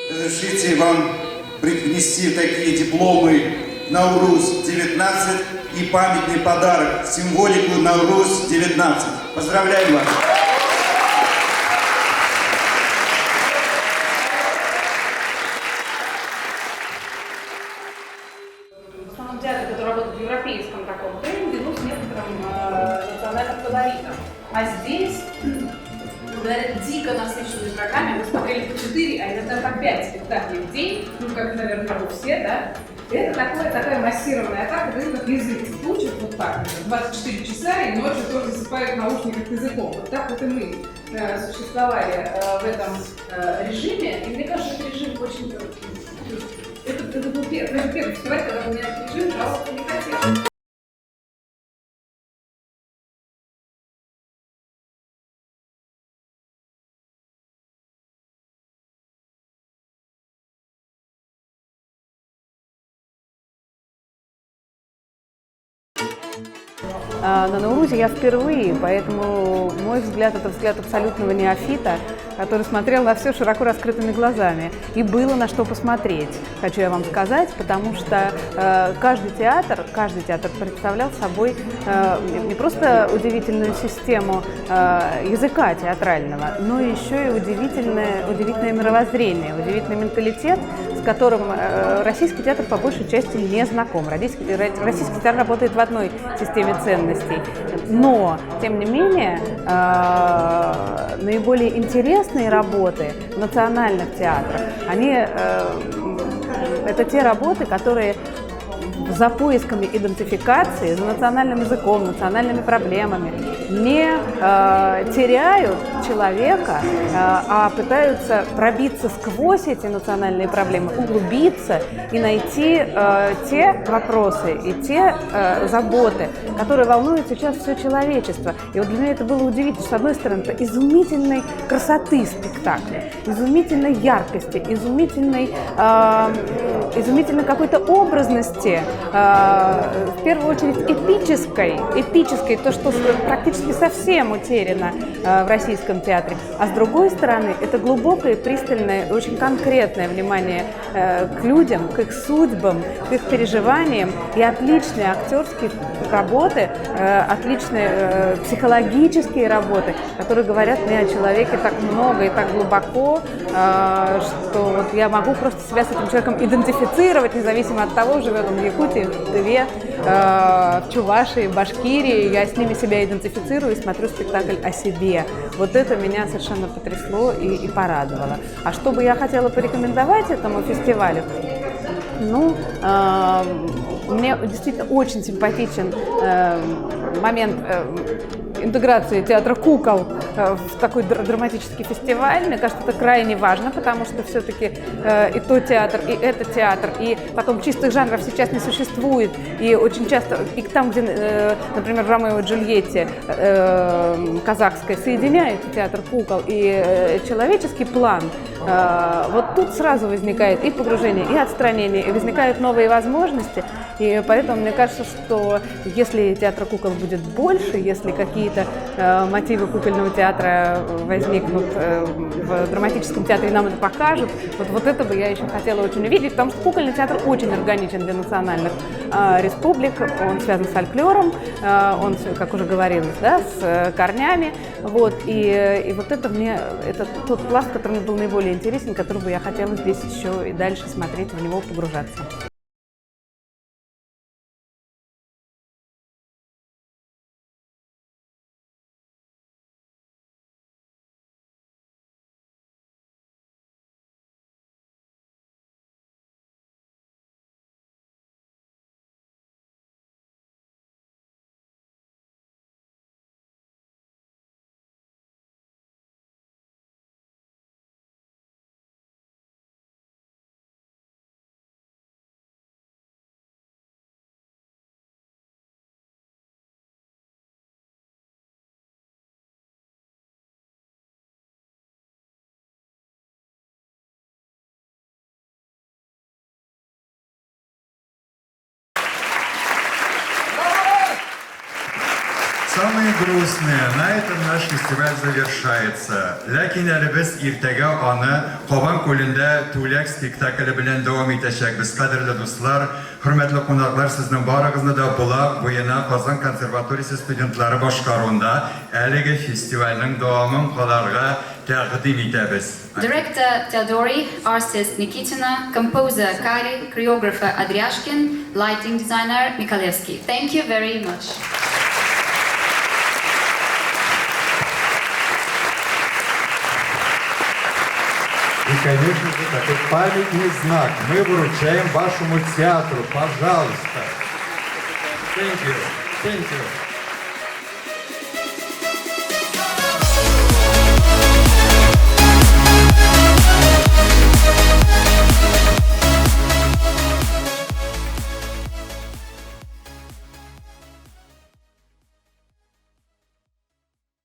Разрешите вам принести такие дипломы Наурус-19 и памятный подарок, символику Наурус-19. Поздравляем вас! В основном театр, который работает в европейском таком тренде, ну, с некоторым национальным колоритом. А здесь, благодаря дико насыщенной программе, мы смотрели по 4, а иногда по 5 спектаклей в день, ну, как, наверное, вы все, да? Это такая массированная атака, это как язык учат вот так, 24 часа и ночью тоже засыпают в наушниках языком. Вот так вот и мы существовали в этом режиме, и мне кажется, этот режим очень... Это был первый фестиваль, когда у меня этот режим жаловаться не хотел. На Nauruze я впервые, поэтому мой взгляд – это взгляд абсолютного неофита, который смотрел на все широко раскрытыми глазами. И было на что посмотреть, хочу я вам сказать, потому что каждый театр представлял собой не просто удивительную систему языка театрального, но еще и удивительное мировоззрение, удивительный менталитет, с которым российский театр по большей части не знаком. Российский театр работает в одной системе ценностей, но, тем не менее, наиболее интересные работы национальных театров, это те работы, которые за поисками идентификации, за национальным языком, национальными проблемами не теряют человека, а пытаются пробиться сквозь эти национальные проблемы, углубиться и найти те вопросы и те заботы, которые волнуют сейчас все человечество. И вот для меня это было удивительно. С одной стороны, это изумительной красоты спектакля, изумительной яркости, изумительной какой-то образности, в первую очередь эпической, то, что практически совсем утеряно в российском театре. А с другой стороны, это глубокое, пристальное, очень конкретное внимание к людям, к их судьбам, к их переживаниям и отличные актерские работы, отличные психологические работы, которые говорят мне о человеке так много и так глубоко, что вот я могу просто себя с этим человеком идентифицировать, независимо от того, живет он в Якутии, в Тыве, в Чувашии, в Башкирии. Я с ними себя идентифицирую и смотрю спектакль о себе. Вот это меня совершенно потрясло и порадовало. А что бы я хотела порекомендовать этому фестивалю? Ну, мне действительно очень симпатичен момент интеграции театра кукол в такой драматический фестиваль. Мне кажется, это крайне важно, потому что все-таки и тот театр, и этот театр, и потом чистых жанров сейчас не существует. И очень часто, и там, где, например, в «Ромео и Джульетте» казахской соединяется театр кукол и человеческий план, вот тут сразу возникает и погружение, и отстранение, и возникают новые возможности. И поэтому мне кажется, что если театра кукол будет больше, если какие-то какие-то мотивы кукольного театра возникнут в драматическом театре, нам это покажут. Вот это бы я еще хотела очень увидеть, потому что кукольный театр очень органичен для национальных республик, он связан с фольклором, он, как уже говорилось, да, с корнями, вот, и вот это тот пласт, который мне был наиболее интересен, который бы я хотела здесь еще и дальше смотреть, в него погружаться. Самое грустное, на этом наш фестиваль завершается. Ләкин әле без иртәгә аны Кабан күлендә Түләк спектакле белән дәвам итәчәкбез. Кадерле дуслар, хөрмәтле кунаклар, сезнең барыгызны да Булак буена Казан консерваториясе студентлары башкаруында әлеге фестивальнең дәвамын каларга тәкъдим итәбез. Director Teodori, artist Nikitina, composer Kari, choreographer Adriashkin, lighting designer Mikalevsky. Thank you very much. И, конечно же, такой памятный знак мы вручаем вашему театру. Пожалуйста. Thank you. Thank you.